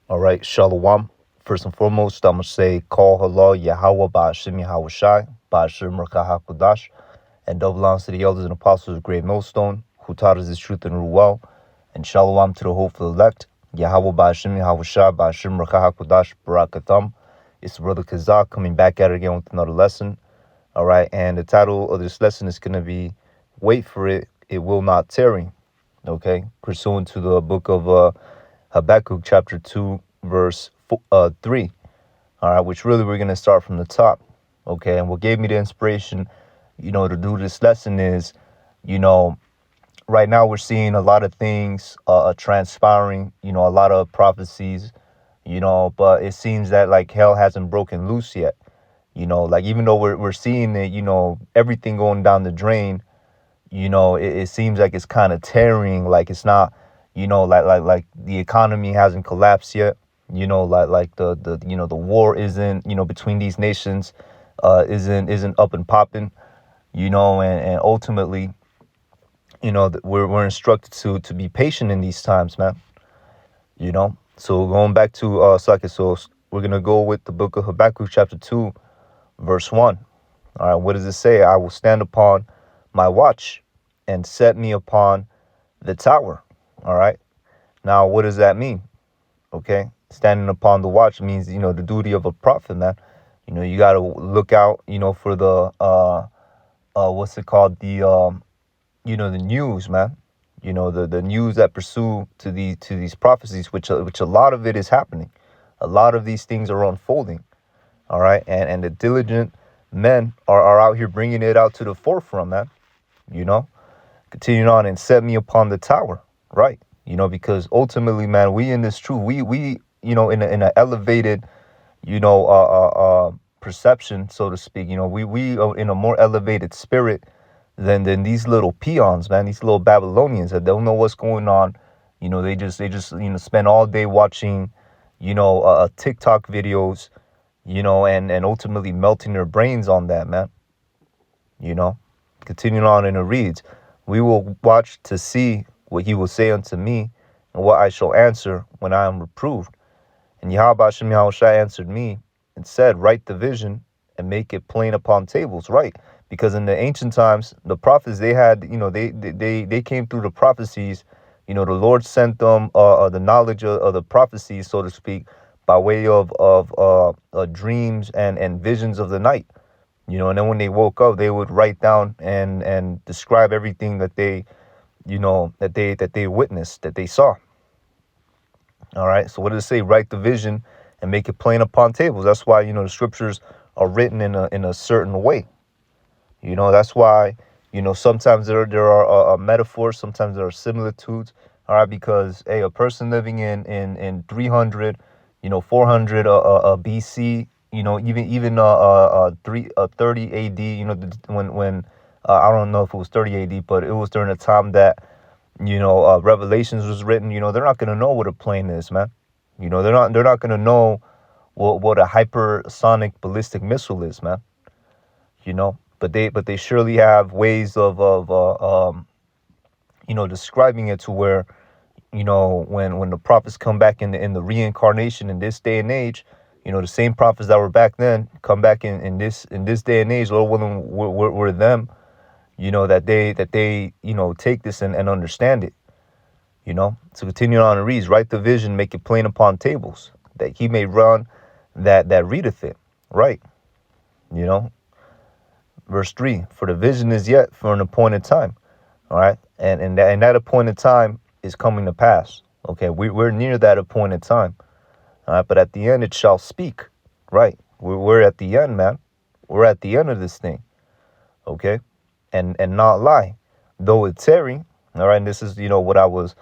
All right, Shalom. First and foremost, I'm going to say, Call Halal Yahweh Ba'ashim Yahweh Shai, Ba'ashim Merkah HaKodash, and double honors to the elders and apostles of Great Millstone, who taught us this truth and rule well, and Shalom to the hopeful elect, Yahweh Ba'ashim Yahweh Shai, Ba'ashim Merkah HaKodash, Barakatam. It's the brother Kazak coming back at it again with another lesson. All right, and the title of this lesson is going to be, Wait for it, it will not tarry. Okay, pursuant to the book of Habakkuk chapter 2, verse 3. All right, which really we're going to start from the top. Okay, and what gave me the inspiration, to do this lesson is, you know, right now we're seeing a lot of things transpiring, a lot of prophecies, but it seems that like hell hasn't broken loose yet. Like even though we're seeing it, everything going down the drain, it seems like it's kind of tearing, like it's not, like the economy hasn't collapsed yet, like the war isn't, between these nations, isn't up and popping, and ultimately, we're instructed to be patient in these times, man. So going back to so we're gonna go with the book of Habakkuk chapter 2, verse 1. All right, what does it say? I will stand upon my watch and set me upon the tower. All right. Now, what does that mean? Okay. Standing upon the watch means, the duty of a prophet, man. You got to look out, for the, what's it called? The news, man. The news that pursue to these prophecies, which a lot of it is happening. A lot of these things are unfolding. All right. And the diligent men are out here bringing it out to the forefront, man. Continuing on, and set me upon the tower, right? Because ultimately, man, we in this truth, we in an elevated, perception, so to speak. We are in a more elevated spirit than these little peons, man. These little Babylonians that don't know what's going on. They just spend all day watching, TikTok videos, and ultimately melting their brains on that, man. you know. Continuing on, and it reads, we will watch to see what he will say unto me, and what I shall answer when I am reproved. And Yahweh Shem Yahushua answered me and said, write the vision and make it plain upon tables. Right. Because in the ancient times, the prophets, they had, they came through the prophecies. The Lord sent them the knowledge of the prophecies, so to speak, by way of dreams and visions of the night. And then when they woke up, they would write down and describe everything that they, that they witnessed, that they saw. All right. So what does it say? Write the vision and make it plain upon tables. That's why, the scriptures are written in a certain way. That's why, sometimes there are metaphors, sometimes there are similitudes. All right. Because, hey, a person living in 300, 400 BC, even 30 AD, when I don't know if it was 30 AD, but it was during the time that, Revelations was written. They're not going to know what a plane is, man. They're not going to know what a hypersonic ballistic missile is, man. But they surely have ways of describing it to where, when the prophets come back in the reincarnation in this day and age, the same prophets that were back then come back in this day and age, Lord willing, were them, that they take this and understand it. So continue on, and reads, write the vision, make it plain upon tables, that he may run that readeth it. Right. Verse 3, for the vision is yet for an appointed time. All right. And that appointed time is coming to pass. Okay. We're near that appointed time. All right. But at the end, it shall speak. Right. We're at the end, man. We're at the end of this thing. Okay. And not lie, though it tarry. All right. And this is, what I was,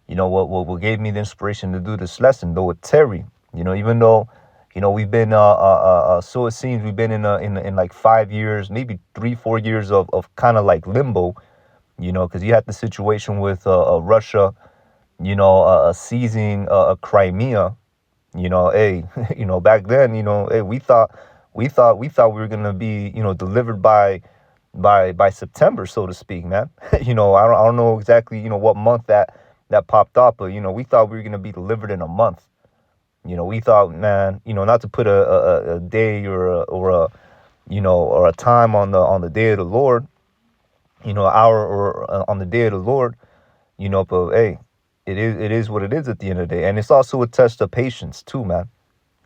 what gave me the inspiration to do this lesson, though it tarry, even though, we've been, so it seems we've been in like 5 years, maybe 3-4 years of kind of like limbo, because you had the situation with Russia, seizing Crimea, hey, back then, hey, we were gonna be, delivered by September, so to speak, man. I don't know exactly, what month that popped up, but we thought we were gonna be delivered in a month. We thought, man, not to put a day or a time on the day of the Lord, hour or on the day of the Lord, but hey, it is what it is at the end of the day. And it's also a test of patience too, man.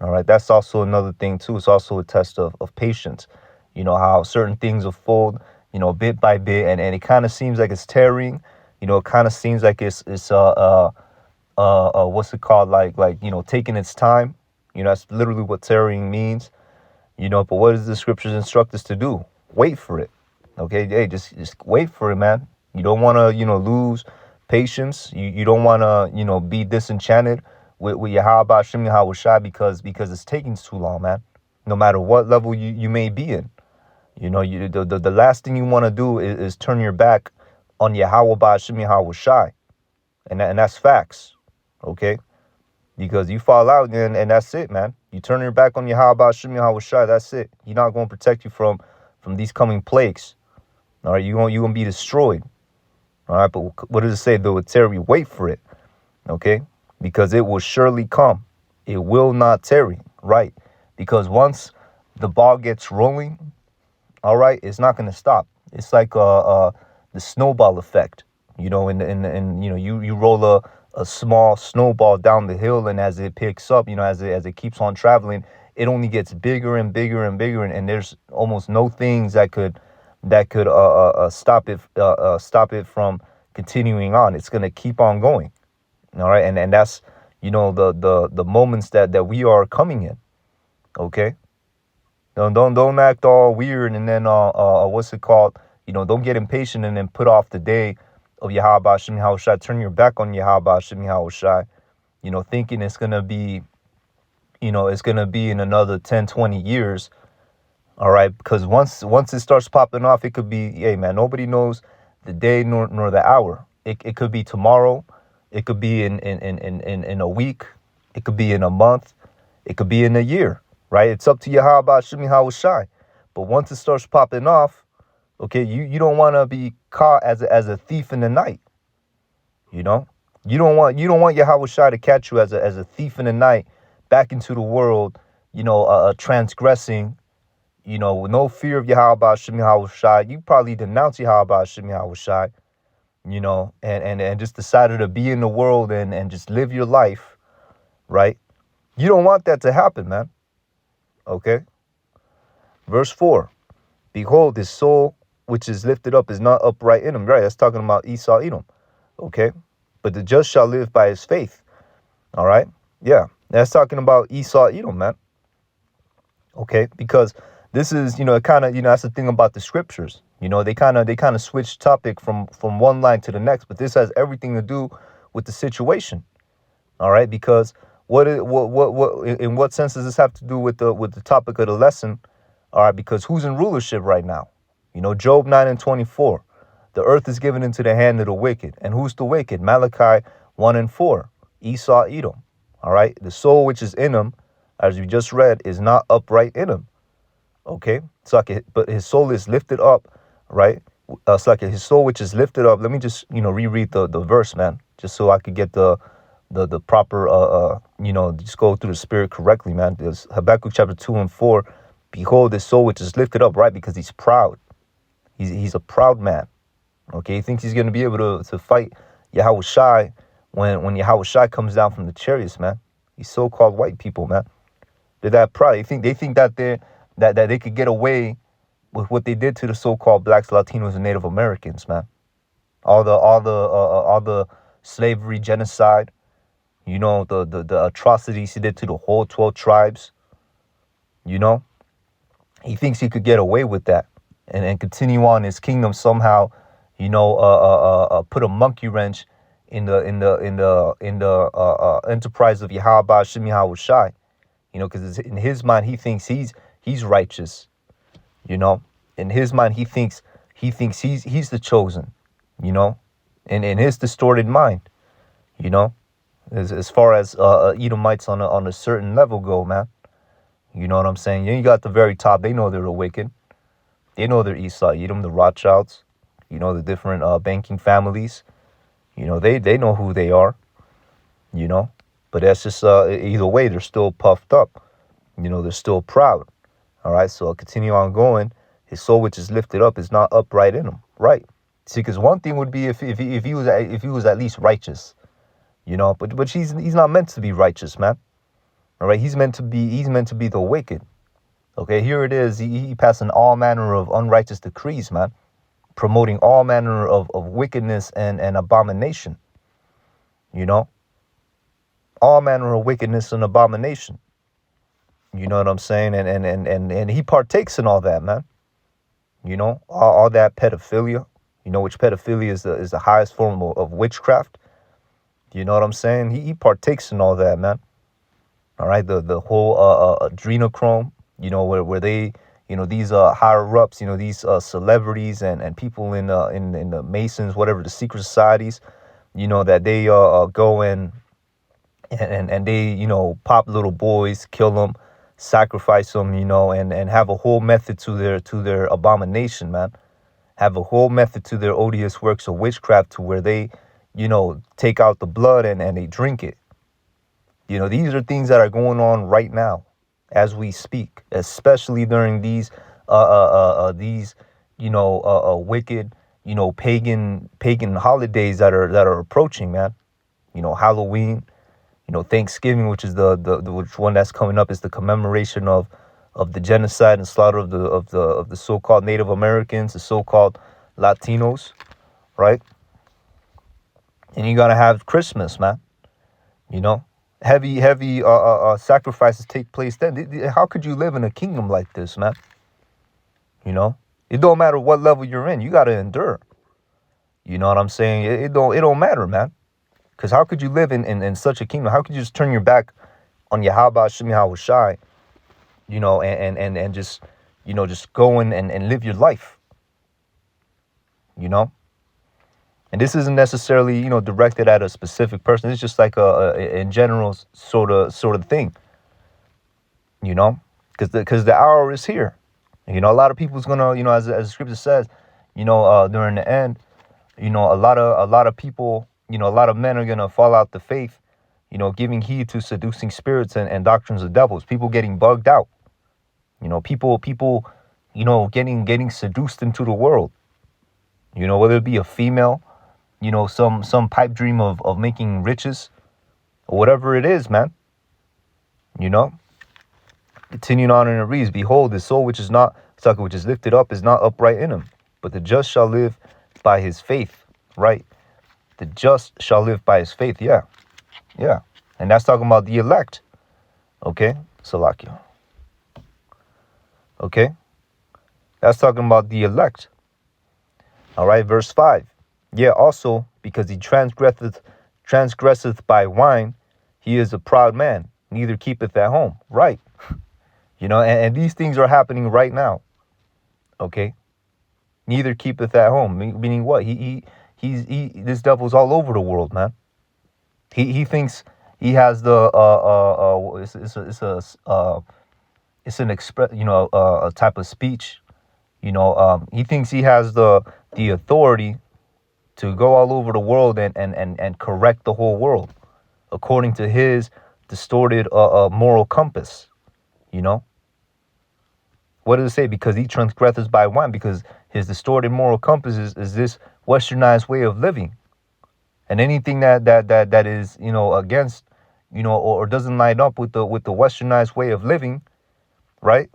All right. That's also another thing too. It's also a test of patience. How certain things unfold, bit by bit, and it kind of seems like it's tarrying. It kind of seems like it's what's it called? Like taking its time. That's literally what tarrying means. But what does the scriptures instruct us to do? Wait for it. Okay. Hey, just wait for it, man. You don't want to lose patience. You don't want to be disenchanted with your how about Shimmy how shy because it's taking too long, man. No matter what level you may be in. The last thing you want to do is turn your back on your how about Shimmy how shy. And that's facts. Okay? Because you fall out and that's it, man. You turn your back on your how about Shimmy how shy, that's it. He's not going to protect you from these coming plagues. All right, you're gonna be destroyed. All right, but what does it say though? Tarry, wait for it. Okay? Because it will surely come. It will not tarry. Right? Because once the ball gets rolling, all right, it's not gonna stop. It's like the snowball effect. You roll a small snowball down the hill, and as it picks up, as it keeps on traveling, it only gets bigger and bigger and bigger, and there's almost no things that could stop it from continuing on. It's gonna keep on going. All right, and that's the moments that we are coming in. Okay, don't act all weird, and then what's it called? Don't get impatient and then put off the day of Yahweh Shem Yahushai. Turn your back on Yahweh Shem Yahushai. Thinking it's gonna be in another 10, 20 years. All right, because once it starts popping off, it could be, hey man, nobody knows the day nor the hour. It could be tomorrow, it could be in a week, it could be in a month, it could be in a year, right? It's up to you how about Shimi Hawashai. But once it starts popping off, okay, you don't want to be caught as a thief in the night. You know, you don't want Yahweh to catch you as a thief in the night, back into the world, transgressing. With no fear of Yahweh Shemi Hawashai. You probably denounce Yahweh Shemi Hawashai, and just decided to be in the world and just live your life, right? You don't want that to happen, man. Okay? Verse 4. Behold, his soul which is lifted up is not upright in him. Right, that's talking about Esau Edom. Okay? But the just shall live by his faith. All right? Yeah. That's talking about Esau Edom, man. Okay? Because this is, kind of, that's the thing about the scriptures. They kind of switch topic from one line to the next, but this has everything to do with the situation. All right, because what in what sense does this have to do with the topic of the lesson? All right, because who's in rulership right now? Job 9:24. The earth is given into the hand of the wicked. And who's the wicked? Malachi 1:4. Esau Edom. All right, the soul which is in him, as you just read, is not upright in him. Okay, but his soul is lifted up, right? His soul which is lifted up. Let me just reread the verse, man, just so I could get the proper just go through the spirit correctly, man. There's Habakkuk chapter 2:4. Behold, his soul which is lifted up, right? Because he's proud. He's a proud man. Okay, he thinks he's gonna be able to fight Yahweh Shai when Yahweh Shai comes down from the chariots, man. These so-called white people, man. They're that proud. They think that they could get away with what they did to the so-called blacks, Latinos, and Native Americans, man. All the slavery, genocide, the atrocities he did to the whole 12 tribes. He thinks he could get away with that and continue on his kingdom somehow. Put a monkey wrench in the enterprise of Yahweh Shemi Hawashai. Because in his mind he thinks he's righteous. In his mind he thinks he's the chosen. And in his distorted mind, as far as Edomites on a certain level go, man. You know what I'm saying? You got the very top. They know they're the wicked. They know they're Esau Edom, the Rothschilds. The different banking families. They know who they are. But that's just either way, they're still puffed up. They're still proud. All right, so I'll continue on going. His soul, which is lifted up, is not upright in him. Right. See, because one thing would be if he was at least righteous, but he's not meant to be righteous, man. All right, he's meant to be the wicked. Okay, here it is. He passing all manner of unrighteous decrees, man, promoting all manner of wickedness and abomination. All manner of wickedness and abomination. You know what I'm saying? And he partakes in all that, man. All that pedophilia. Which pedophilia is the highest form of witchcraft. You know what I'm saying? He partakes in all that, man. All right, the whole adrenochrome. Where they, these higher ups, these celebrities and people in the Masons, whatever, the secret societies, that they go in and they, pop little boys, kill them, sacrifice them, and have a whole method to their abomination, man. Have a whole method to their odious works of witchcraft, to where they, take out the blood and they drink it. These are things that are going on right now as we speak, especially during these wicked, pagan holidays that are approaching, man. Halloween, Thanksgiving, which is the which one that's coming up, is the commemoration of the genocide and slaughter of the so-called Native Americans, the so-called Latinos, right? And you gotta have Christmas, man. Heavy sacrifices take place then. How could you live in a kingdom like this, man? It don't matter what level you're in, you gotta endure. You know what I'm saying? It don't matter, man. Because how could you live in such a kingdom? How could you just turn your back on Yahweh Shemi Hawashai, and just, just go in and live your life, And this isn't necessarily, directed at a specific person. It's just like a in general sort of thing, because the hour is here. A lot of people's gonna, as the scripture says, during the end, a lot of people, a lot of men are gonna fall out the faith, giving heed to seducing spirits and doctrines of devils. People getting bugged out. People, getting seduced into the world. Whether it be a female, some pipe dream of making riches, or whatever it is, man. Continuing on, and it reads, "Behold, the soul which is lifted up is not upright in him, but the just shall live by his faith." Right? The just shall live by his faith. Yeah. And that's talking about the elect. Okay? Salakia. Okay? That's talking about the elect. All right, verse 5. "Yeah, also, because he transgresseth by wine, he is a proud man, neither keepeth at home." Right. And these things are happening right now. Okay? Neither keepeth at home. Meaning what? This devil's all over the world, man. He thinks he has the it's an express, a type of speech. He thinks he has the authority to go all over the world and correct the whole world according to his distorted moral compass. What does it say? Because he transgresseth by wine, because his distorted moral compass is this westernized way of living. And anything that is, against, or doesn't line up with the westernized way of living, right?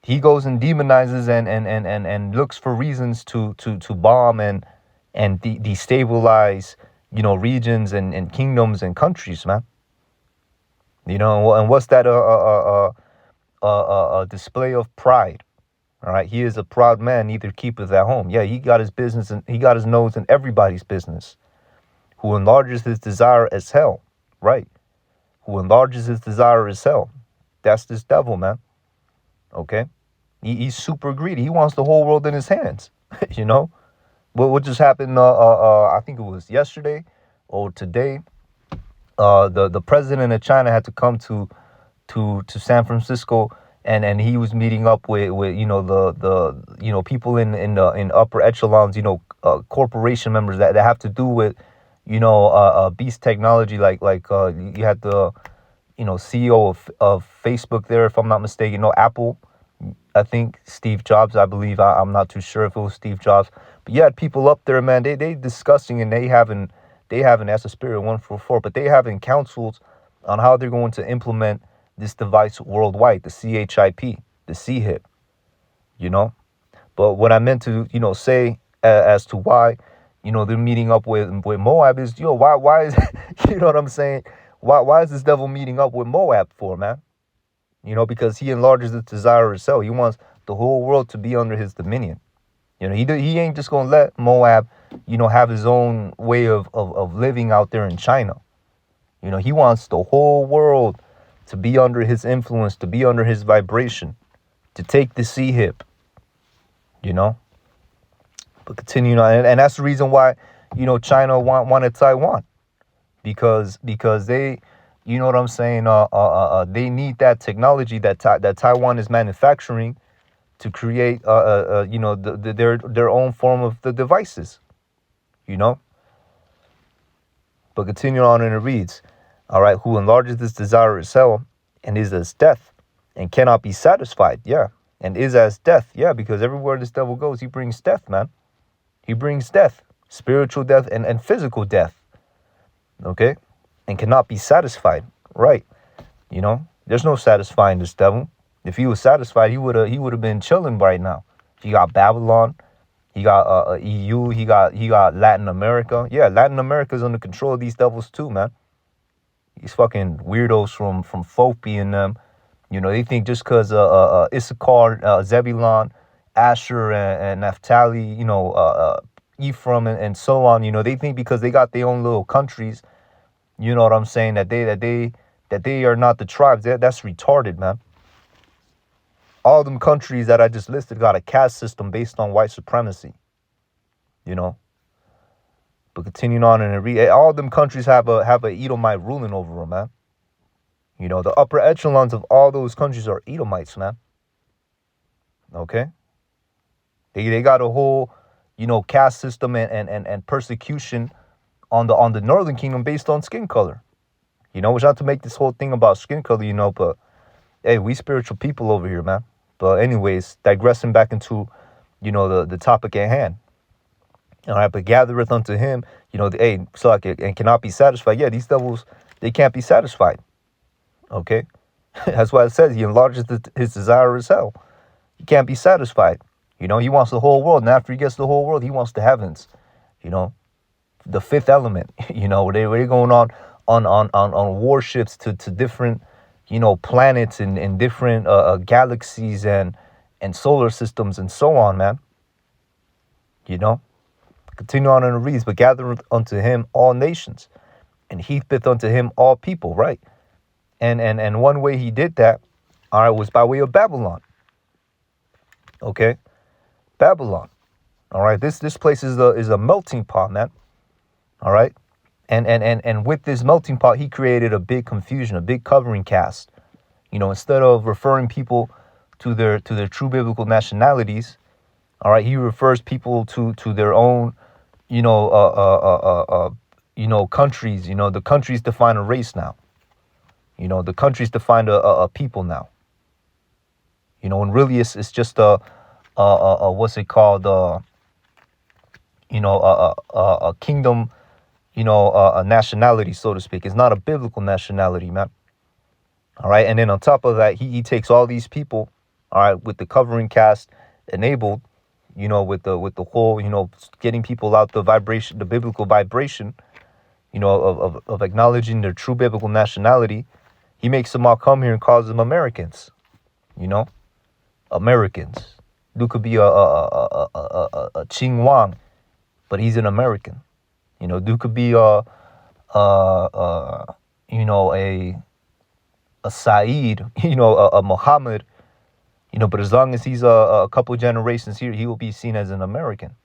He goes and demonizes and looks for reasons to bomb and destabilize, regions and kingdoms and countries, man. And what's that? A display of pride. All right, he is a proud man, neither keepeth at home. Yeah, he got his business and he got his nose in everybody's business. Who enlarges his desire as hell, right? Who enlarges his desire as hell. That's this devil, man. Okay, he's super greedy. He wants the whole world in his hands. What just happened? I think it was yesterday or today. The president of China had to come to San Francisco, and he was meeting up with the people in upper echelons, corporation members that have to do with beast technology, you had the CEO of Facebook there, if I'm not mistaken. No, Apple. I think Steve Jobs, I believe. I'm not too sure if it was Steve Jobs, but you had people up there, man. They discussing, and they haven't that's a spirit 144, but they having councils on how they're going to implement this device worldwide, the CHIP, the CHIP. You know, but what I meant to say as to why they're meeting up with Moab is why is you know what I'm saying? Why is this devil meeting up with Moab for, man? Because he enlarges the desire of himself. He wants the whole world to be under his dominion. He ain't just gonna let Moab, have his own way of living out there in China. He wants the whole world to be under his influence, to be under his vibration, to take the sea hip, you know. But continuing on, and that's the reason why, China wanted Taiwan, because they, you know what I'm saying, they need that technology that Taiwan is manufacturing to create their own form of the devices, you know. But continue on, and it reads, all right, who enlarges this desire is hell, and is as death, and cannot be satisfied. Yeah. And is as death. Yeah, because everywhere this devil goes, he brings death, man. He brings death, spiritual death and physical death. Okay? And cannot be satisfied. Right. There's no satisfying this devil. If he was satisfied, he would have been chilling right now. He got Babylon, he got EU, he got Latin America. Yeah, Latin America's under control of these devils too, man. These fucking weirdos from Fopi and them. They think just because Issachar, Zebulon, Asher, and Naphtali, Ephraim, and so on, they think because they got their own little countries, you know what I'm saying, that they are not the tribes. That's retarded, man. All them countries that I just listed got a caste system based on white supremacy, But continuing on and read, all them countries have a Edomite ruling over them, man. The upper echelons of all those countries are Edomites, man. Okay? They got a whole, caste system and persecution on the northern kingdom based on skin color. Which not to make this whole thing about skin color, but hey, we spiritual people over here, man. But anyways, digressing back into, the topic at hand. All right, but gathereth unto him, and cannot be satisfied. Yeah, these devils, they can't be satisfied. Okay? That's why it says he enlarges his desire as hell. He can't be satisfied. He wants the whole world. And after he gets the whole world, he wants the heavens. The fifth element, where they're going on warships to different, planets and different galaxies and solar systems and so on, man. Continue on in the reads, but gathereth unto him all nations, and heapeth unto him all people, right? And one way he did that, all right, was by way of Babylon. Okay? Babylon. All right, this place is a melting pot, man. All right? And with this melting pot, he created a big confusion, a big covering cast. Instead of referring people to their true biblical nationalities, all right, he refers people to their own, countries. The countries define a race now. The countries define a people now. And really it's just what's it called? A kingdom, a nationality, so to speak. It's not a biblical nationality, man. All right. And then on top of that, he takes all these people, all right, with the covering cast enabled, with the whole, getting people out the vibration, the biblical vibration, of acknowledging their true biblical nationality. He makes them all come here and calls them Americans, Americans. Dude could be a Ching Wang, but he's an American. Dude could be a Saeed, a Muhammad, but as long as he's a couple generations here, he will be seen as an American.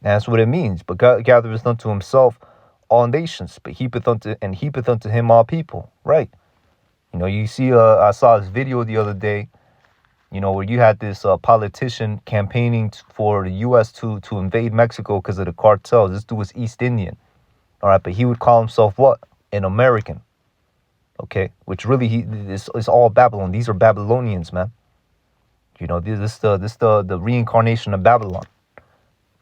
That's what it means. But God gathereth unto himself all nations, but heapeth unto him all people. Right. You see, I saw this video the other day, where you had this politician campaigning for the U.S. to invade Mexico because of the cartels. This dude was East Indian, all right, but he would call himself what? An American, okay? Which really is all Babylon. These are Babylonians, man. This the reincarnation of Babylon.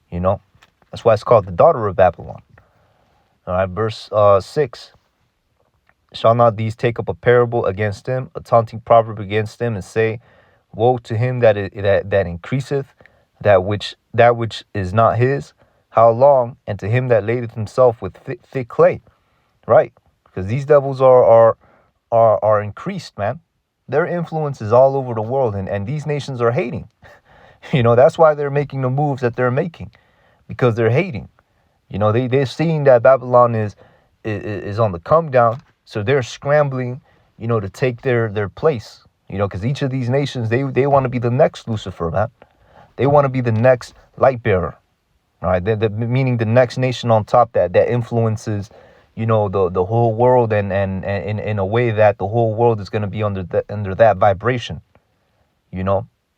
That's why it's called the daughter of Babylon. All right, verse 6. Shall not these take up a parable against him, a taunting proverb against him, and say, woe to him that increaseth that which is not his? How long? And to him that ladeth himself with thick clay, right? Because these devils are increased, man. Their influence is all over the world, and these nations are hating. That's why they're making the moves that they're making, because they're hating. They're seeing that Babylon is on the come down, so they're scrambling, to take their place. Because each of these nations, they want to be the next Lucifer, man. They want to be the next light bearer. All right, meaning the next nation on top that influences, the whole world, and in a way that the whole world is going to be under that vibration.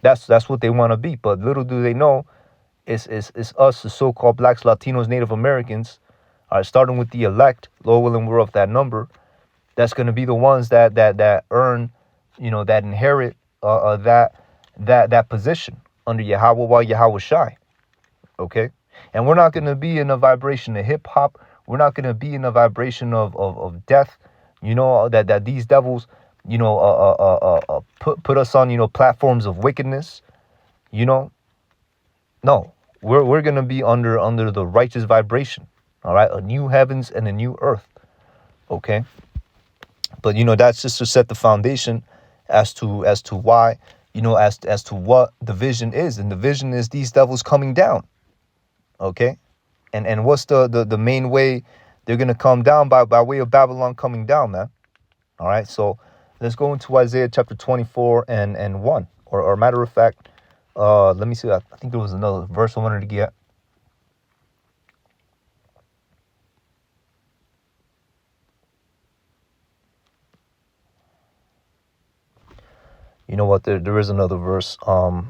That's what they want to be. But little do they know, it's us, the so-called blacks, Latinos, Native Americans, starting with the elect, Lord willing, we're of that number. That's going to be the ones that earn, that inherit that position under Yahweh while Yahweh Shai. Okay, and we're not going to be in a vibration of hip hop. We're not going to be in a vibration of death. That these devils, put us on, platforms of wickedness. No, we're going to be under the righteous vibration. All right, a new heavens and a new earth. Okay, but that's just to set the foundation as to why, as to what the vision is, and the vision is these devils coming down. Okay, and what's the main way they're gonna come down? By way of Babylon coming down, man. All right, so let's go into Isaiah chapter 24 and 1, or matter of fact, let me see. I think there was another verse I wanted to get. You know what? There is another verse. Let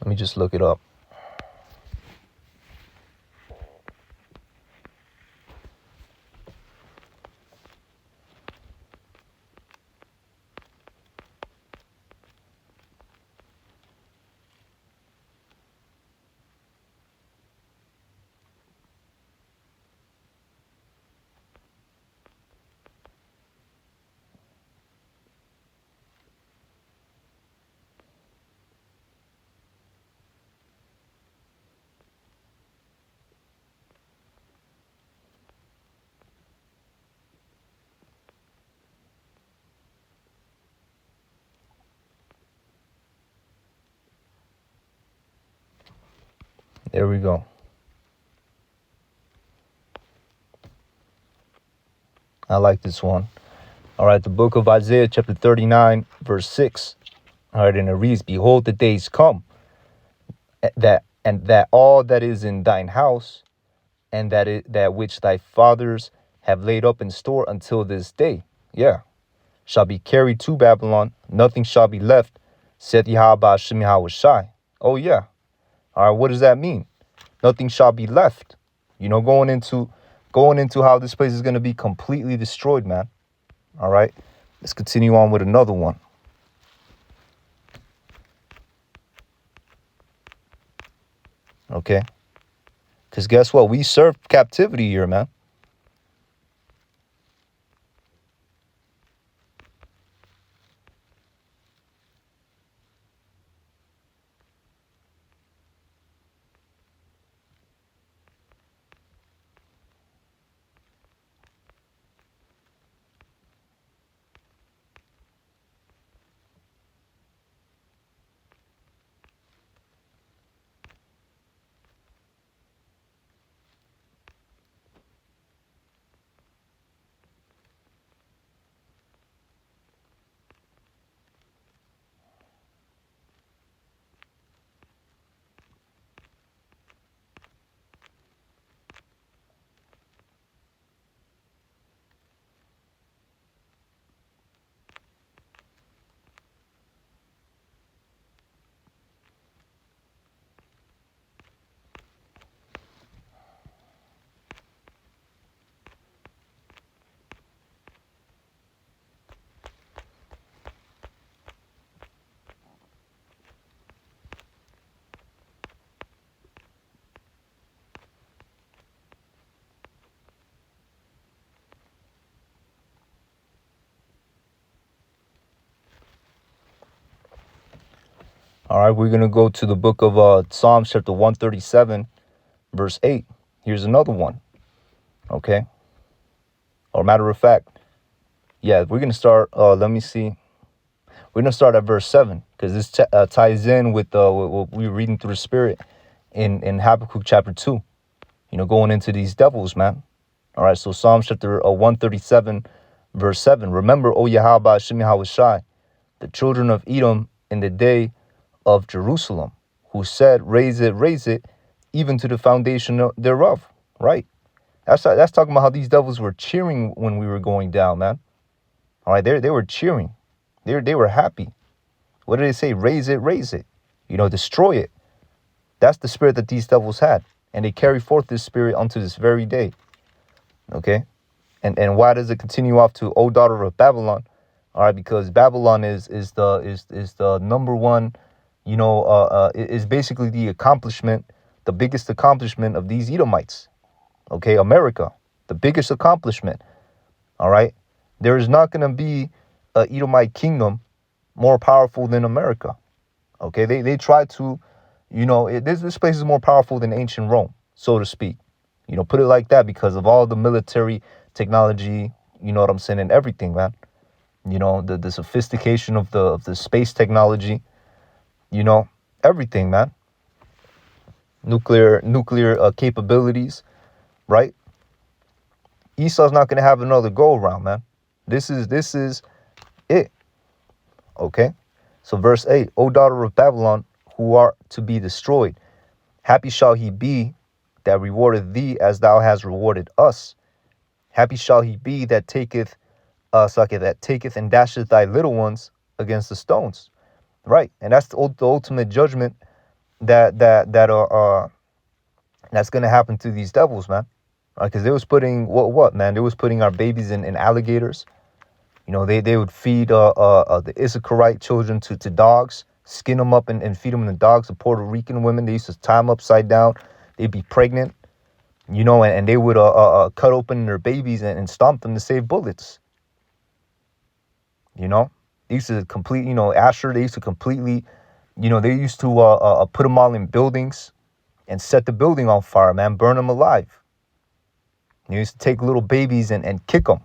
me just look it up. There we go. I like this one. All right, the book of Isaiah chapter 39 verse 6. All right, and it reads, behold, the days come, that all that is in thine house, and that which thy fathers have laid up in store until this day, shall be carried to Babylon. Nothing shall be left, saith Yahweh Shem Yahweh Shai. Oh yeah. All right, what does that mean? Nothing shall be left. Going into how this place is going to be completely destroyed, man. All right, let's continue on with another one. Okay, because guess what? We serve captivity here, man. All right, we're going to go to the book of Psalms chapter 137, verse 8. Here's another one, okay? Or matter of fact, yeah, we're going to start, let me see. We're going to start at verse 7 because this ties in with what we were reading through the Spirit in Habakkuk chapter 2, going into these devils, man. All right, so Psalms chapter 137, verse 7. Remember, O Yahweh Hashem Yahushai, the children of Edom in the day of Jerusalem, who said, raise it, even to the foundation thereof. Right? That's talking about how these devils were cheering when we were going down, man. All right, they were cheering. They were happy. What did they say? Raise it, destroy it. That's the spirit that these devils had. And they carry forth this spirit unto this very day. Okay? And why does it continue off to, O daughter of Babylon? All right, because Babylon is the number one, is basically the biggest accomplishment of these Edomites. Okay, America, the biggest accomplishment. All right, there is not going to be a Edomite kingdom more powerful than America. Okay, they try to, this place is more powerful than ancient Rome, so to speak. Put it like that because of all the military technology, you know what I'm saying, and everything, man. The sophistication of the space technology, everything, man. Nuclear capabilities, right? Esau's not gonna have another go around, man. This is it. Okay. So verse 8, O daughter of Babylon, who art to be destroyed, happy shall he be that rewardeth thee as thou hast rewarded us. Happy shall he be that taketh and dasheth thy little ones against the stones. Right. And that's the ultimate judgment that's gonna happen to these devils, man. Because they was putting what man? They was putting our babies in alligators. They would feed the Issacharite children to dogs, skin them up and feed them to dogs. The Puerto Rican women, they used to tie them upside down. They'd be pregnant, and they would cut open their babies and stomp them to save bullets. They used to Asher, they used to completely, they used to put them all in buildings and set the building on fire, man, burn them alive. They used to take little babies and kick them.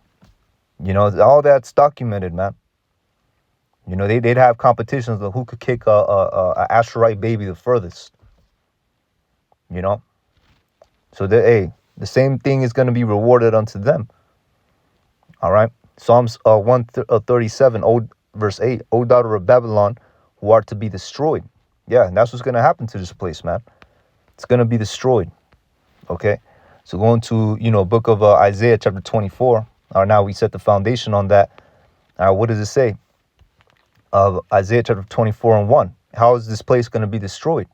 All that's documented, man. They'd have competitions of who could kick a Asherite baby the furthest. So the same thing is going to be rewarded unto them. All right. Psalms 137, verse 8, O daughter of Babylon, who art to be destroyed. Yeah, and that's what's going to happen to this place, man. It's going to be destroyed. Okay. So going to, book of Isaiah chapter 24. Now we set the foundation on that. What does it say? Isaiah chapter 24 and 1. How is this place going to be destroyed?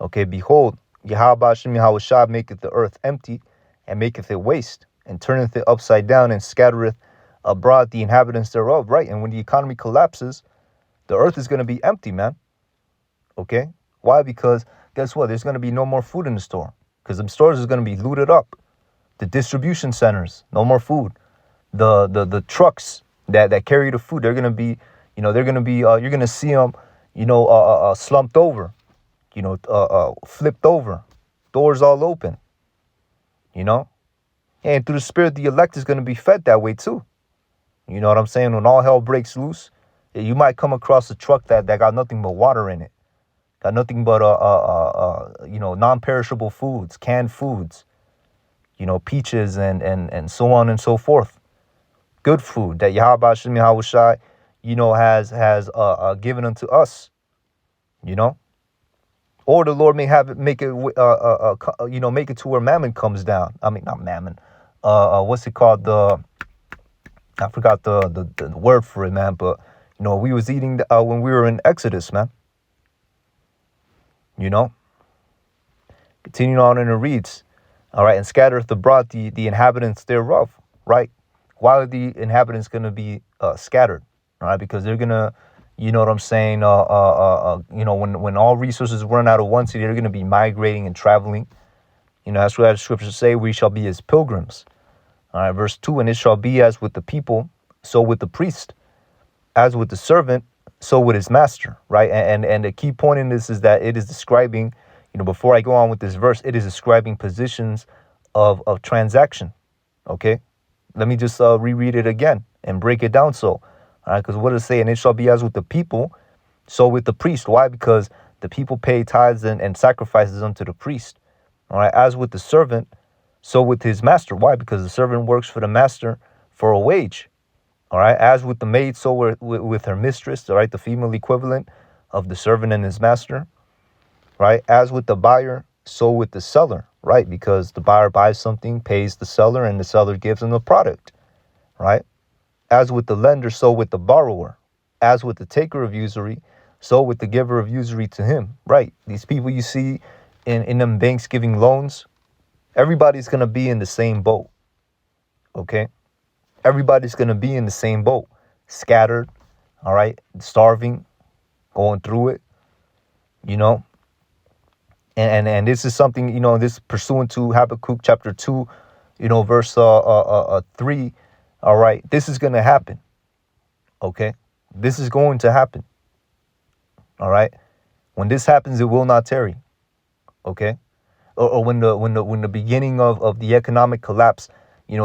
Okay, behold, Yahweh Hashem Yahushai maketh the earth empty, and maketh it waste, and turneth it upside down, and scattereth abroad the inhabitants thereof. Right, and when the economy collapses, the earth is going to be empty, man. Okay, why? Because guess what? There's going to be no more food in the store, because the stores is going to be looted up. The distribution centers, no more food. The trucks that carry the food, they're going to be, you're going to see them, slumped over, flipped over, doors all open, and through the spirit, the elect is going to be fed that way too. You know what I'm saying? When all hell breaks loose, you might come across a truck that got nothing but water in it, got nothing but non-perishable foods, canned foods, peaches and so on and so forth. Good food that Yahweh Hashem Yahushai, has given unto us, or the Lord may make it to where mammon comes down. I mean, not mammon. What's it called? I forgot the word for it, man. But we was eating when we were in Exodus, man. Continuing on, and it reads, all right, and scattereth abroad the inhabitants thereof. Right. Why are the inhabitants going to be scattered? All right, because they're going to, you know what I'm saying? When all resources run out of one city, they're going to be migrating and traveling. That's what the scriptures say. We shall be as pilgrims. All right, verse 2, and it shall be as with the people, so with the priest, as with the servant, so with his master, right? And the key point in this is that it is describing, before I go on with this verse, it is describing positions of transaction. Okay, let me just reread it again and break it down. So, all right, because what does it say? And it shall be as with the people, so with the priest. Why? Because the people pay tithes and sacrifices unto the priest. All right, as with the servant, so with his master. Why? Because the servant works for the master for a wage. All right, as with the maid, so with her mistress. All right, the female equivalent of the servant and his master. Right, as with the buyer, so with the seller. Right, because the buyer buys something, pays the seller, and the seller gives him the product. Right, as with the lender, so with the borrower. As with the taker of usury, so with the giver of usury to him. Right, these people you see in them banks giving loans, everybody's going to be in the same boat. Okay, everybody's going to be in the same boat, scattered, all right, starving, going through it, you know. And this is something, this pursuant to Habakkuk chapter 2, verse 3. All right, this is going to happen. Okay, this is going to happen. All right, when this happens, it will not tarry. Okay, or when the beginning of the economic collapse,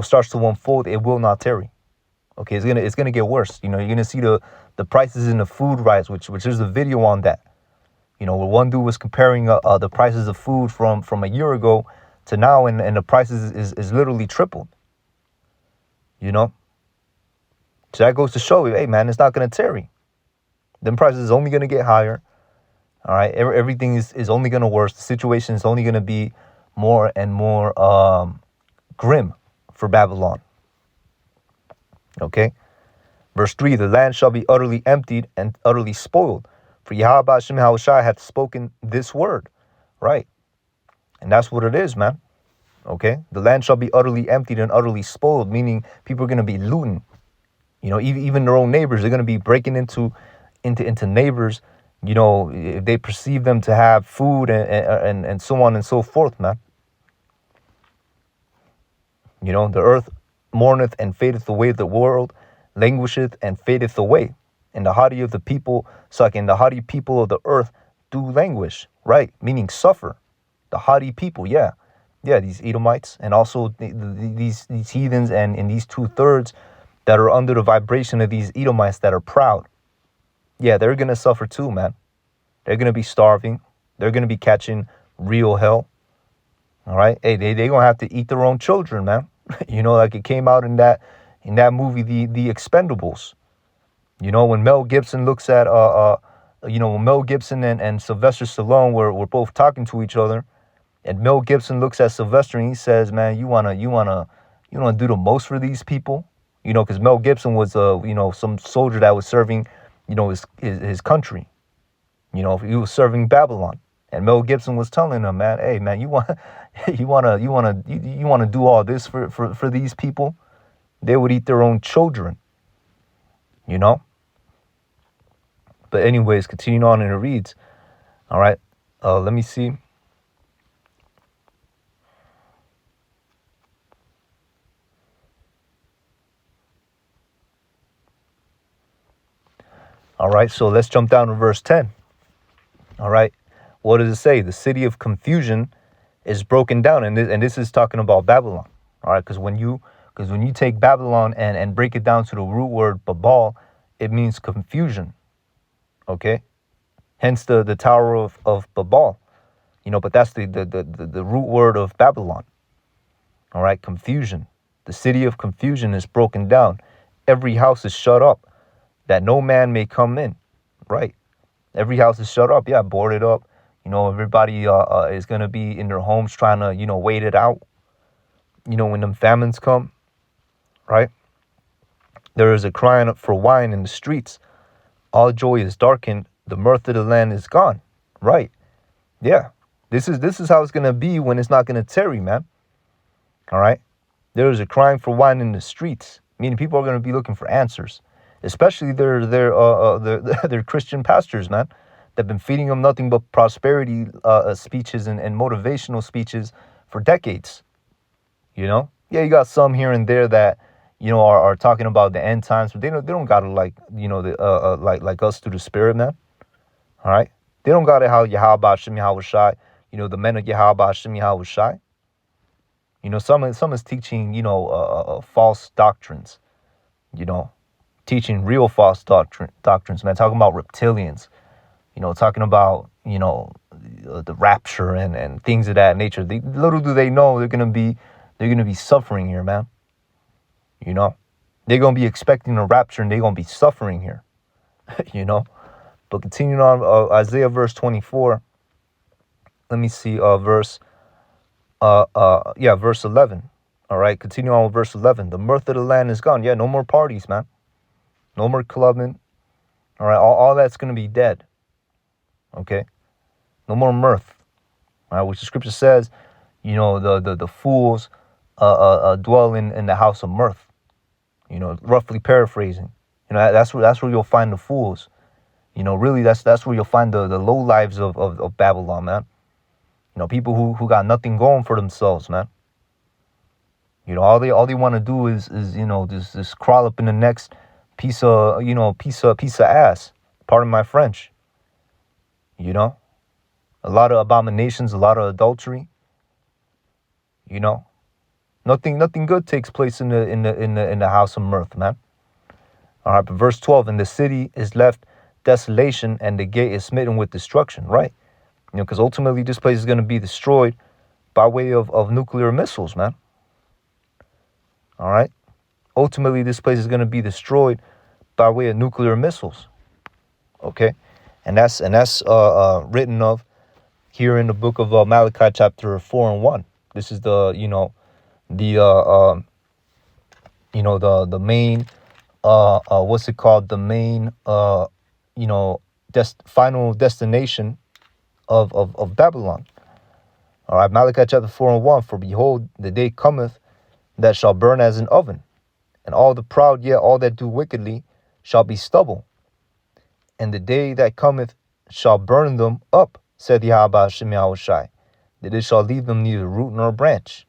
starts to unfold, it will not tarry. Okay, it's gonna get worse. You're gonna see the prices in the food rise, which there's a video on that. Where one dude was comparing the prices of food from a year ago to now, and the prices is literally tripled. So that goes to show you, hey man, it's not gonna tarry. Them prices is only gonna get higher. All right, everything is only gonna worse. The situation is only gonna be more and more grim for Babylon. Okay, verse 3: the land shall be utterly emptied and utterly spoiled, for Yahweh Hashem Yahushua hath spoken this word. Right, and that's what it is, man. Okay, the land shall be utterly emptied and utterly spoiled, meaning people are going to be looting. Even their own neighbors, they're going to be breaking into neighbors, if they perceive them to have food and so on and so forth, man. The earth mourneth and fadeth away, the world languisheth and fadeth away, and the haughty of the people suck, and the haughty people of the earth do languish. Right, meaning suffer. The haughty people, yeah, these Edomites, and also these heathens, and these 2/3 that are under the vibration of these Edomites that are proud. Yeah, they're gonna suffer too, man. They're gonna be starving. They're gonna be catching real hell. All right, hey, they gonna have to eat their own children, man. Like it came out in that movie, the Expendables. When Mel Gibson looks at when Mel Gibson and Sylvester Stallone were both talking to each other, and Mel Gibson looks at Sylvester and he says, "Man, you wanna do the most for these people." Because Mel Gibson was some soldier that was serving, his country. He was serving Babylon, and Mel Gibson was telling him, "Man, hey, man, you wanna do all this for these people? They would eat their own children." But anyways, continuing on, and it reads, all right, let me see. All right, so let's jump down to verse 10. All right, what does it say? The city of confusion is broken down, and this is talking about Babylon. All right, because when you take Babylon and break it down to the root word Babal, it means confusion. Okay, hence the Tower of Babal. But that's the root word of Babylon. All right, confusion. The city of confusion is broken down. Every house is shut up, that no man may come in. Right, every house is shut up. Yeah, boarded up. Everybody is gonna be in their homes trying to wait it out. When them famines come. Right, there is a crying for wine in the streets. All joy is darkened. The mirth of the land is gone. Right, yeah. This is how it's gonna be when it's not gonna tarry, man. All right, there is a crying for wine in the streets, meaning people are gonna be looking for answers, especially their Christian pastors, man. They've been feeding them nothing but prosperity speeches and motivational speeches for decades. Yeah, you got some here and there that are talking about the end times, but they don't got it like, like us through the spirit, man. All right. They don't got it how Yahweh Shem Yahweh Shai, the men of Yahweh Shem Yahweh Shai. Some is teaching, false doctrines, teaching real false doctrines, man, talking about reptilians, talking about, the rapture and things of that nature. Little do they know they're gonna be suffering here, man. They're gonna be expecting a rapture and they're gonna be suffering here. But continuing on, Isaiah verse 24. Let me see, verse 11. All right, continue on with verse 11. The mirth of the land is gone. Yeah, no more parties, man. No more clubbing. All right, all that's gonna be dead. Okay, no more mirth. All right, which the scripture says, the fools dwell in the house of mirth. Roughly paraphrasing. That's where you'll find the fools. Really, that's where you'll find the low lives of Babylon, man. People who got nothing going for themselves, man. All they want to do is just crawl up in the next piece of ass. Pardon my French. A lot of abominations, a lot of adultery. Nothing good takes place in the house of mirth, man. All right, but verse 12, and the city is left desolation, and the gate is smitten with destruction, right? Because ultimately this place is going to be destroyed by way of nuclear missiles, man. All right. Ultimately, this place is going to be destroyed by way of nuclear missiles. Okay, and that's written of here in the book of Malachi, chapter 4 and 1. This is the the main what's it called? The main final destination of Babylon. All right, Malachi chapter 4 and 1. For behold, the day cometh that shall burn as an oven, and all the proud, yet all that do wickedly, shall be stubble. And the day that cometh shall burn them up, said Yahweh Shem Yahweh Shai, that it shall leave them neither root nor branch.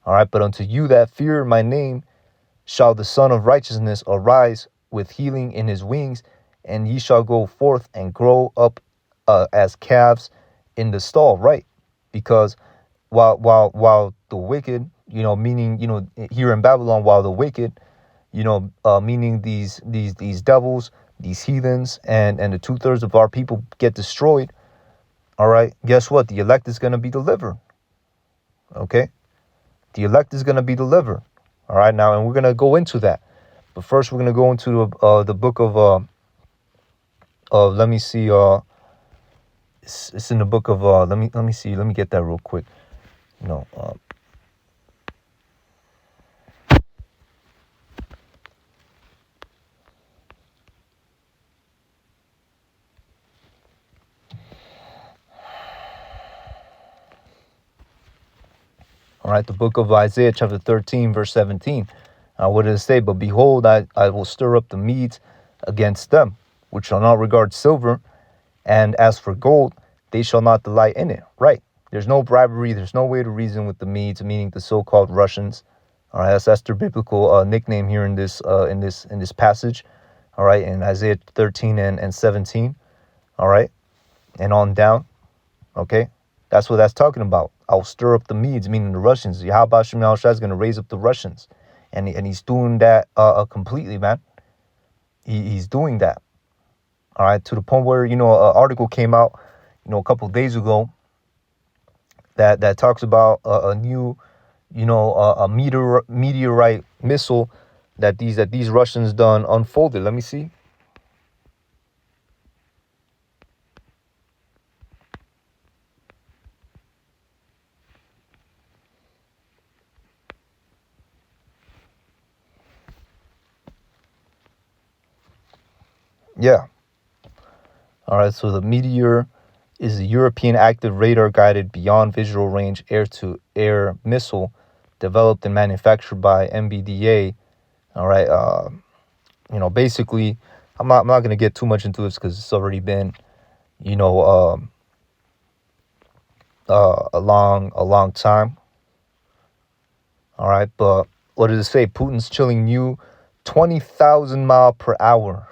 All right, but unto you that fear my name shall the Son of Righteousness arise with healing in his wings, and ye shall go forth and grow up as calves in the stall. Right, because while the wicked, meaning here in Babylon, while the wicked, meaning these devils, these heathens, and the 2/3 of our people get destroyed. All right, guess what? The elect is going to be delivered. Okay, the elect is going to be delivered. All right, now, and we're going to go into that, but first we're going to go into the book of let me see, it's in the book of let me see, let me get that real quick. All right, the book of Isaiah, chapter 13, verse 17. What did it say? But behold, I will stir up the Medes against them, which shall not regard silver, and as for gold, they shall not delight in it. Right. There's no bribery. There's no way to reason with the Medes, meaning the so-called Russians. All right, that's their biblical nickname here in this passage. All right, in Isaiah 13 and 17. All right, and on down. Okay, that's what that's talking about. I'll stir up the Medes, meaning the Russians. Yahweh Shem Yahweh Shai is going to raise up the Russians, and he's doing that completely, man. He's doing that. All right, to the point where an article came out, a couple of days ago that talks about a new, a meteorite missile that these Russians done unfolded. Let me see. Yeah. All right, so the Meteor is a European active radar-guided beyond visual range air-to-air missile developed and manufactured by MBDA. All right, basically, I'm not going to get too much into this because it's already been, a long time. All right, but what does it say? Putin's chilling new 20,000 mile per hour.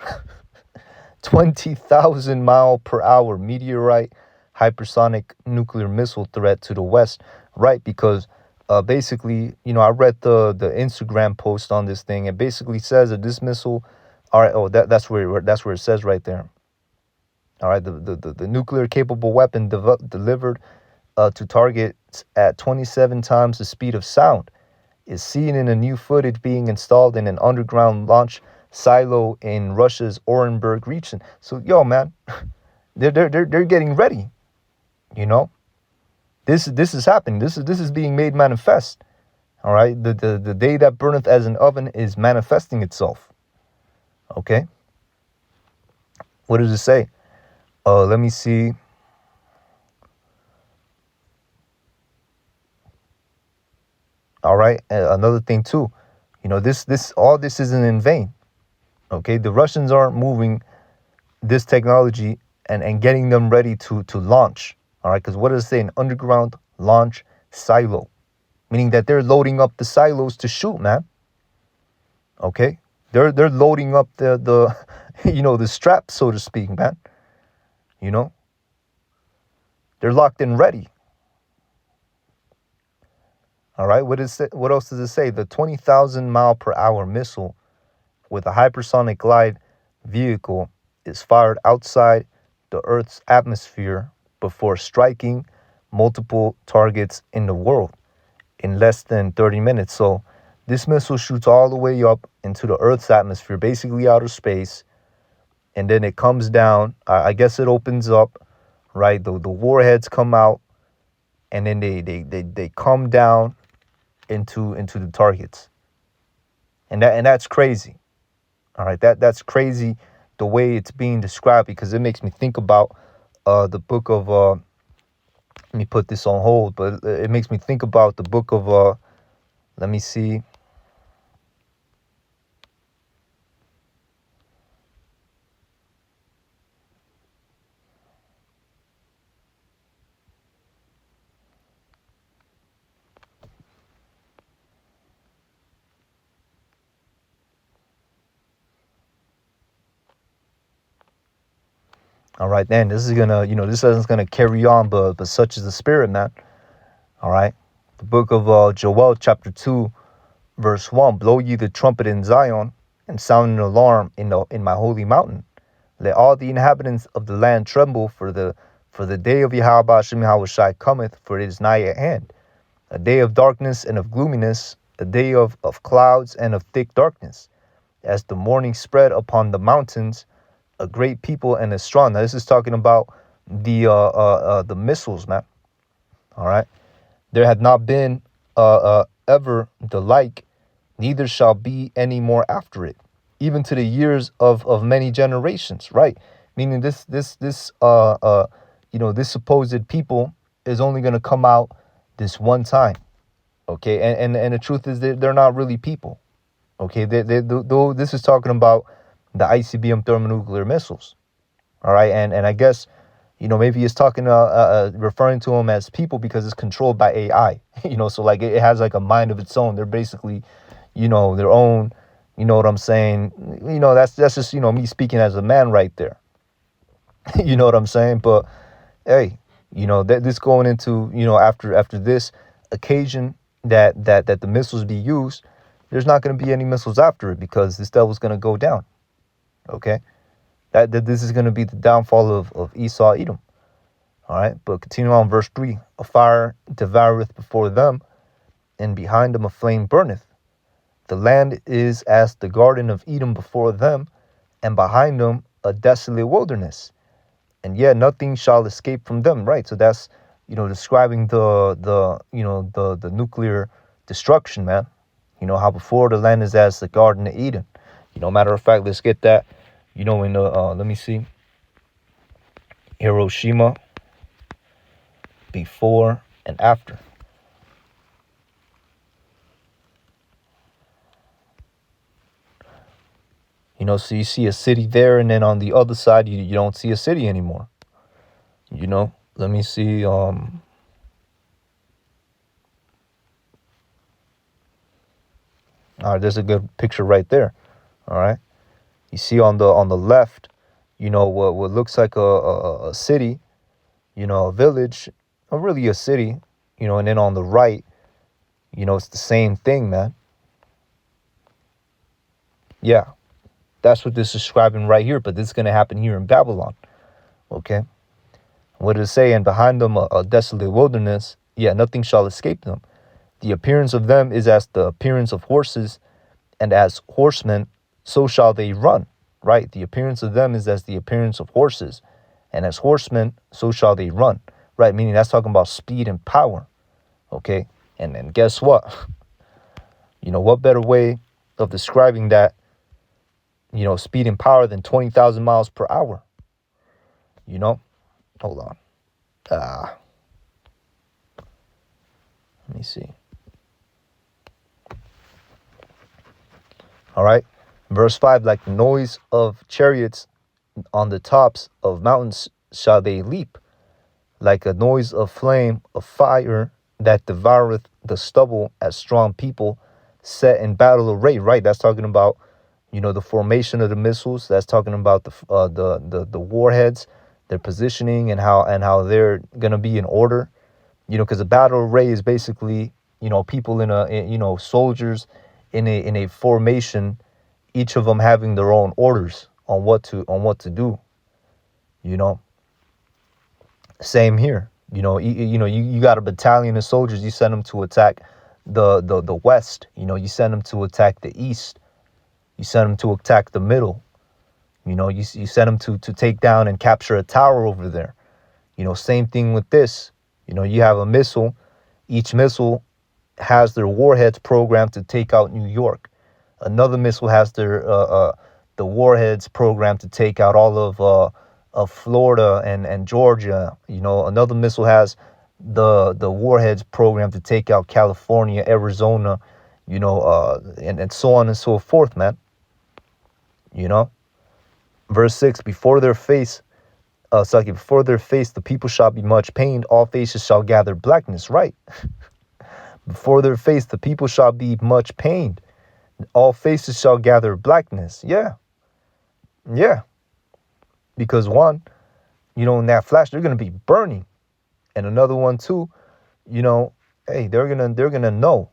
20,000 mile per hour meteorite hypersonic nuclear missile threat to the West, right? Because basically, I read the Instagram post on this thing. It basically says that this missile, all right, that's where it says right there. All right, the nuclear capable weapon delivered to targets at 27 times the speed of sound is seen in a new footage being installed in an underground launch silo in Russia's Orenburg region. So, yo, man, they're getting ready. This is happening. This is being made manifest. All right, the day that burneth as an oven is manifesting itself. Okay, what does it say? Let me see. All right, another thing too. All this isn't in vain. Okay, the Russians aren't moving this technology and getting them ready to launch. All right, because what does it say? An underground launch silo, meaning that they're loading up the silos to shoot, man. Okay, they're loading up the the strap, so to speak, man. They're locked and ready. All right, what else does it say? The 20,000 mile per hour missile with a hypersonic glide vehicle is fired outside the Earth's atmosphere before striking multiple targets in the world in less than 30 minutes. So this missile shoots all the way up into the Earth's atmosphere, basically outer space, and then it comes down. I guess it opens up, right? The warheads come out, and then they come down into the targets, and that's crazy. All right, that's crazy the way it's being described, because it makes me think about the book of let me put this on hold, but it makes me think about the book of let me see. All right, then this is gonna, this isn't gonna carry on, but such is the spirit, man. All right, the book of Joel, chapter 2, verse 1: Blow ye the trumpet in Zion, and sound an alarm in my holy mountain. Let all the inhabitants of the land tremble, for the day of Yahweh Hashem Yahushai cometh, for it is nigh at hand. A day of darkness and of gloominess, a day of clouds and of thick darkness, as the morning spread upon the mountains, a great people and a strong. Now this is talking about the missiles, man. All right, there had not been ever the like, neither shall be any more after it, even to the years of many generations. Right, meaning this supposed people is only going to come out this one time. Okay, and the truth is they're not really people. Okay, this is talking about the ICBM thermonuclear missiles. All right, and I guess, maybe it's talking referring to them as people because it's controlled by AI. So like it has like a mind of its own. They're basically, their own. You know what I'm saying? That's just me speaking as a man right there. You know what I'm saying? But hey, this going into after this occasion that the missiles be used, there's not going to be any missiles after it, because this devil's going to go down. Okay, that this is going to be the downfall of Esau, Edom. All right, but continue on, verse 3: A fire devoureth before them, and behind them a flame burneth. The land is as the garden of Edom before them, and behind them a desolate wilderness. And yet nothing shall escape from them. Right, so that's describing the nuclear destruction, man. How before the land is as the garden of Eden. Matter of fact, let's get that. In the let me see, Hiroshima, before and after. So you see a city there, and then on the other side you don't see a city anymore. Let me see. All right, there's a good picture right there. All right, you see on the left, what looks like a city, a village, or really a city, and then on the right, it's the same thing, man. Yeah, that's what this is describing right here. But this is gonna happen here in Babylon. Okay, what does it say? And behind them a desolate wilderness. Yeah, nothing shall escape them. The appearance of them is as the appearance of horses, and as horsemen, so shall they run. Right? The appearance of them is as the appearance of horses, and as horsemen, so shall they run. Right? Meaning that's talking about speed and power. Okay? And guess what? What better way of describing that, speed and power than 20,000 miles per hour? Hold on. Let me see. All right. Verse 5, like the noise of chariots on the tops of mountains shall they leap, like a noise of flame of fire that devoureth the stubble, as strong people set in battle array. Right, that's talking about the formation of the missiles. That's talking about the warheads, their positioning, and how they're gonna be in order. Because a battle array is basically people soldiers in a formation, each of them having their own orders on what to do. Same here. You got a battalion of soldiers. You send them to attack the west. You send them to attack the east. You send them to attack the middle. You send them to take down and capture a tower over there. Same thing with this. You have a missile. Each missile has their warheads programmed to take out New York. Another missile has the warheads programmed to take out all of Florida and Georgia. Another missile has the warheads programmed to take out California, Arizona, and so on and so forth, man. Verse 6, before their face, the people shall be much pained, all faces shall gather blackness. Right. Before their face, the people shall be much pained, all faces shall gather blackness. Yeah. Because one, in that flash, they're gonna be burning. And another one too, hey, they're gonna know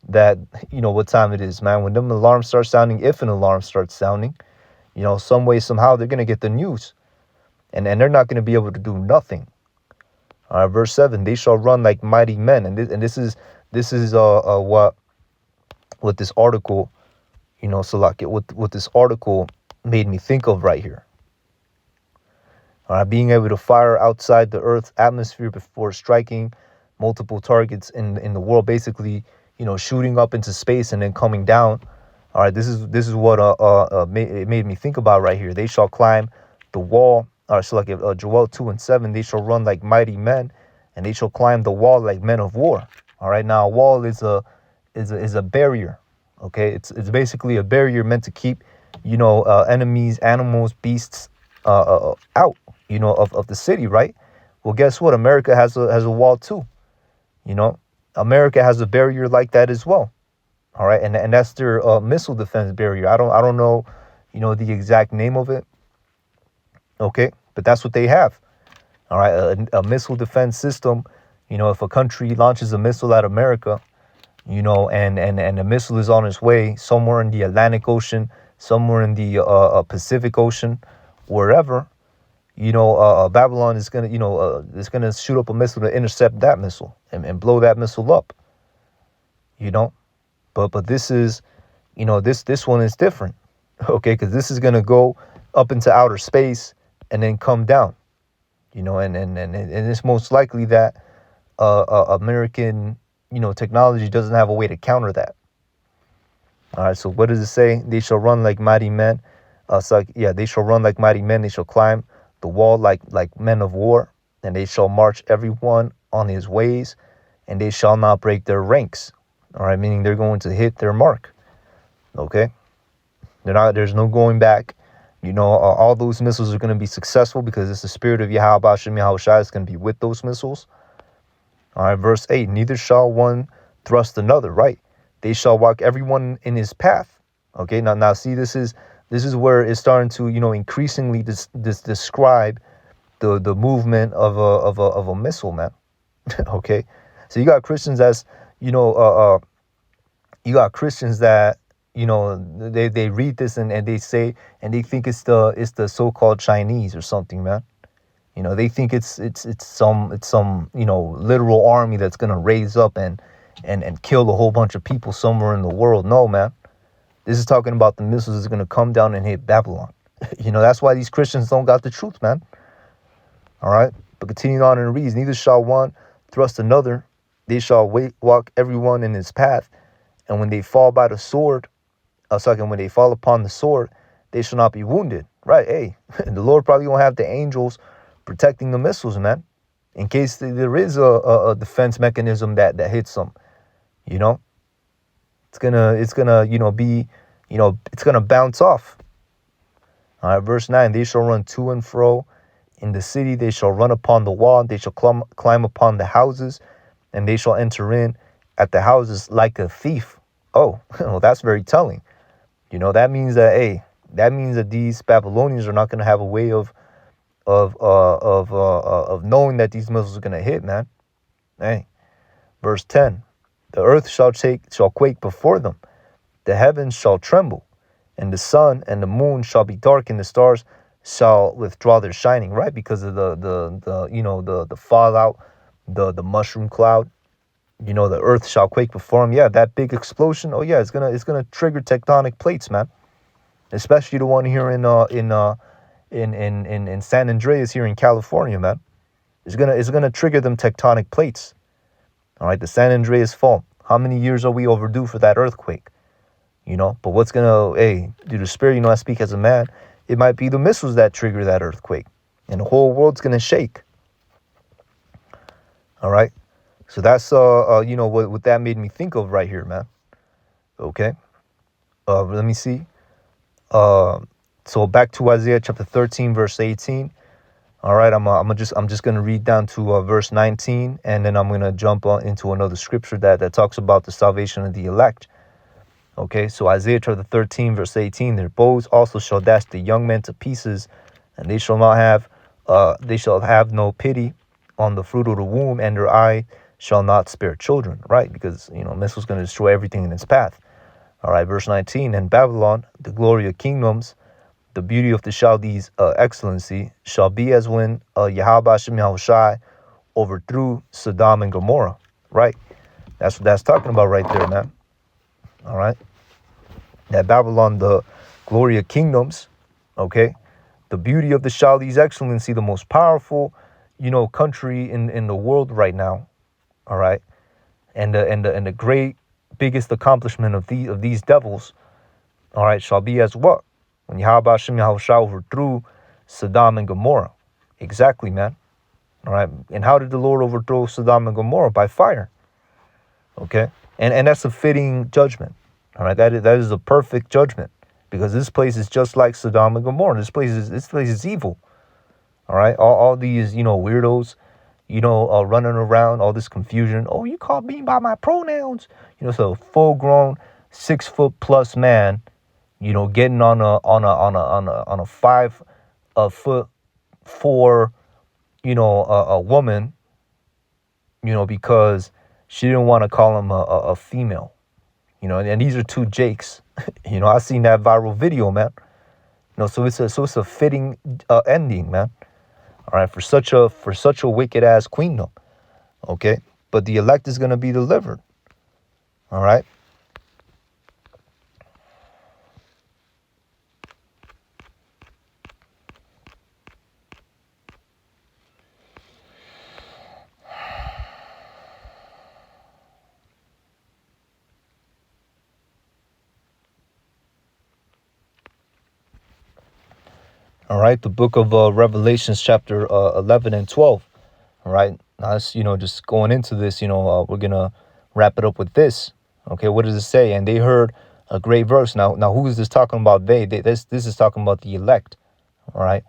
that, what time it is, man. When them alarms start sounding, if an alarm starts sounding, some way, somehow, they're gonna get the news. And they're not gonna be able to do nothing. All right, verse 7, they shall run like mighty men. And this is what this article, what this article made me think of right here. All right, being able to fire outside the Earth's atmosphere before striking multiple targets in the world, basically, shooting up into space and then coming down. All right, this is what it made me think about right here. They shall climb the wall. So like Joel 2:7, they shall run like mighty men, and they shall climb the wall like men of war. All right, now a wall is a barrier. Okay, it's basically a barrier meant to keep enemies, animals, beasts out of the city, right? Well, guess what? America has a wall too. America has a barrier like that as well. All right, and that's their missile defense barrier. I don't know, the exact name of it. Okay, but that's what they have. All right, a missile defense system. If a country launches a missile at America, and the missile is on its way somewhere in the Atlantic Ocean, somewhere in the Pacific Ocean, wherever, Babylon is gonna shoot up a missile to intercept that missile and blow that missile up. But this is, this one is different, okay? Because this is gonna go up into outer space and then come down, and it's most likely that American, technology doesn't have a way to counter that. All right, so what does it say? They shall run like mighty men. They shall run like mighty men. They shall climb the wall like men of war, and they shall march everyone on his ways, and they shall not break their ranks. All right, meaning they're going to hit their mark. Okay, there's no going back. All those missiles are going to be successful because it's the spirit of Yahweh Shem Yahushua is going to be with those missiles. All right, verse 8, neither shall one thrust another, right? they shall walk everyone in his path. Okay, now see, this is where it's starting to, increasingly describe the movement of a missile, man. Okay, so you got Christians that's, you got Christians that, they read this and they say, and they think it's the so-called Chinese or something, man. They think it's some literal army that's gonna raise up and kill a whole bunch of people somewhere in the world. No, man. This is talking about the missiles that's gonna come down and hit Babylon. That's why these Christians don't got the truth, man. All right, but continuing on, and reads, neither shall one thrust another; they shall walk everyone in his path. And when they fall by the sword, when they fall upon the sword, they shall not be wounded. Right? Hey, the Lord probably gonna have the angels protecting the missiles, man, in case there is a defense mechanism that hits them. It's gonna be, it's gonna bounce off. All right, verse 9, they shall run to and fro in the city, they shall run upon the wall, they shall climb upon the houses, and they shall enter in at the houses like a thief. Oh, well, that's very telling. That means that these Babylonians are not going to have a way of knowing that these missiles are going to hit, man. Hey, verse 10, the earth shall quake before them, the heavens shall tremble, and the sun and the moon shall be dark, and the stars shall withdraw their shining. Right, because of the fallout, the mushroom cloud. The earth shall quake before them. Yeah, that big explosion. Oh yeah, it's gonna trigger tectonic plates, man. Especially the one here in San Andreas here in California, man. It's gonna trigger them tectonic plates. All right, the San Andreas fault. How many years are we overdue for that earthquake? But what's gonna, do the spirit, I speak as a man. It might be the missiles that trigger that earthquake, and the whole world's gonna shake. All right. So that's what that made me think of right here, man. Okay. Let me see. So back to Isaiah chapter 13, verse 18. All right, I'm just gonna read down to verse 19, and then I'm gonna jump into another scripture that talks about the salvation of the elect. Okay, so Isaiah chapter 13, verse 18. Their bows also shall dash the young men to pieces, and they shall have no pity on the fruit of the womb, and their eye shall not spare children. Right, because missile's gonna destroy everything in its path. All right, verse 19. And Babylon, the glory of kingdoms, the beauty of the Chaldees' excellency, shall be as when Yahweh Shem Yahushai overthrew Sodom and Gomorrah. Right, that's what that's talking about right there, man. All right, that Babylon, the glory of kingdoms, okay, the beauty of the Chaldees' excellency, the most powerful, country in the world right now. All right, and the great biggest accomplishment of these devils, all right, shall be as what? When Yahweh Shem Yahushua overthrew Sodom and Gomorrah. Exactly, man. All right, and how did the Lord overthrow Sodom and Gomorrah? By fire. Okay, and that's a fitting judgment. All right, that is a perfect judgment, because this place is just like Sodom and Gomorrah. This place is evil. All right, all these weirdos, running around, all this confusion. Oh, you called me by my pronouns. So full grown 6 foot plus man, getting on a 5 foot 4, a woman, because she didn't want to call him a female, and these are two Jakes. I seen that viral video, man. So it's a fitting ending, man. All right, for such a wicked ass queendom. Okay, but the elect is gonna be delivered. All right. All right, the book of Revelations, chapter 11 and 12. All right, now that's, just going into this, we're going to wrap it up with this. Okay, what does it say? And they heard a great verse. Now who is this talking about? This is talking about the elect. All right,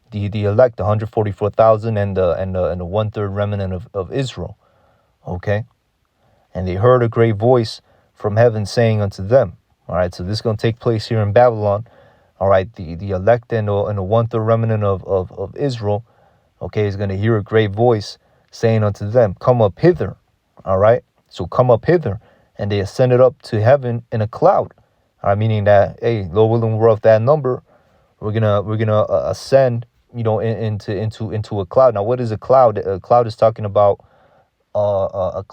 the elect, the 144,000 and the 1/3 remnant of Israel. Okay, and they heard a great voice from heaven, saying unto them, all right, so this is going to take place here in Babylon. All right, the elect and the one-third remnant of Israel, okay, is going to hear a great voice saying unto them, come up hither. All right, so come up hither. And they ascended up to heaven in a cloud. All right, meaning that, hey, Lord willing, we're of that number. We're gonna ascend, into a cloud. Now, what is a cloud? A cloud is talking about a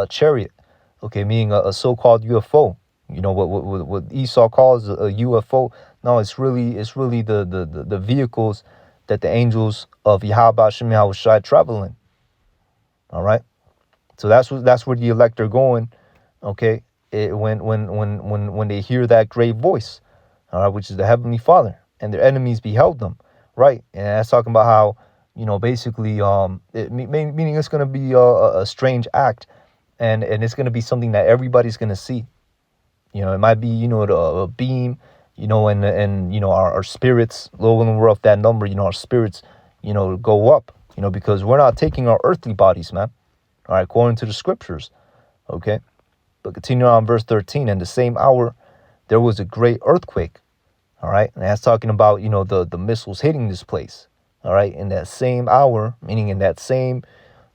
chariot, okay, meaning a so-called UFO. You know what Esau calls a UFO. No, it's really the vehicles that the angels of Yahweh Shem Yahushai travel in. All right, so that's where the elect are going. Okay, when they hear that great voice, all right, which is the Heavenly Father, and their enemies beheld them, right? And that's talking about how, basically, meaning it's going to be a strange act, and it's going to be something that everybody's going to see. It might be, a beam, and our spirits, low when we're of that number, our spirits, go up, because we're not taking our earthly bodies, man. All right, according to the scriptures, okay. But continue on verse 13. In the same hour, there was a great earthquake. All right. And that's talking about, the missiles hitting this place. All right. In that same hour, meaning in that same,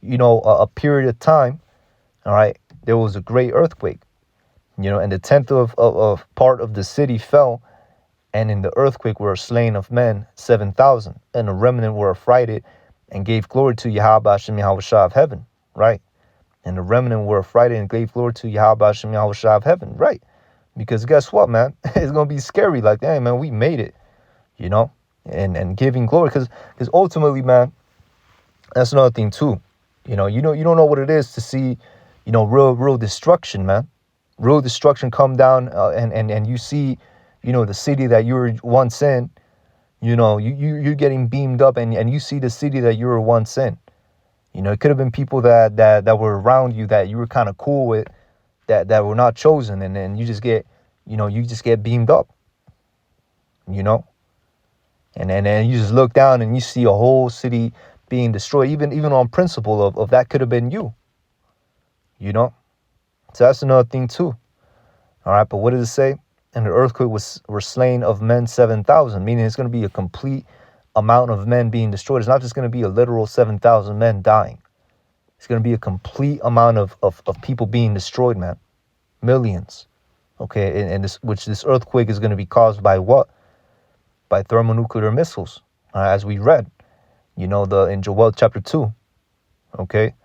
a period of time. All right. There was a great earthquake, and the tenth of part of the city fell. And in the earthquake were slain of men 7,000. And the remnant were affrighted and gave glory to Yahweh Shem Yahushua of heaven. Right. And the remnant were affrighted and gave glory to Yahweh Shem Yahushua of heaven. Right. Because guess what, man? It's going to be scary. Like, dang, man, we made it, and giving glory. Because ultimately, man, that's another thing, too. You don't know what it is to see, real destruction, man. Real destruction come down and you see, the city that you were once in, you're getting beamed up and you see the city that you were once in. It could have been people that were around you that you were kind of cool with, that were not chosen, and then you just get beamed up, and then you just look down and you see a whole city being destroyed, even on principle of that could have been you, so that's another thing too. All right, but what does it say? And the earthquake were slain of men 7,000, meaning it's going to be a complete amount of men being destroyed. It's not just going to be a literal 7,000 men dying. It's going to be a complete amount of people being destroyed, man. Millions. Okay, and this earthquake is going to be caused by what? By thermonuclear missiles, as we read, in Joel chapter 2. Okay,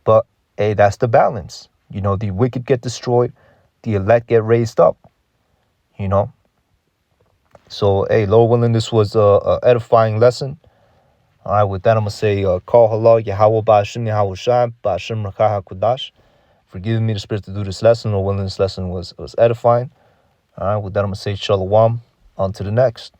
but hey, that's the balance. The wicked get destroyed, the elect get raised up. So hey, Lord willing, this was a edifying lesson. All right, with that, I'm going to say, call halal, Yahweh Ba'ashim Yahushai, Ba'ashim Rakah HaKudash, for giving me the spirit to do this lesson. Lord willing, this lesson was edifying. All right, with that, I'm going to say shalom. On to the next.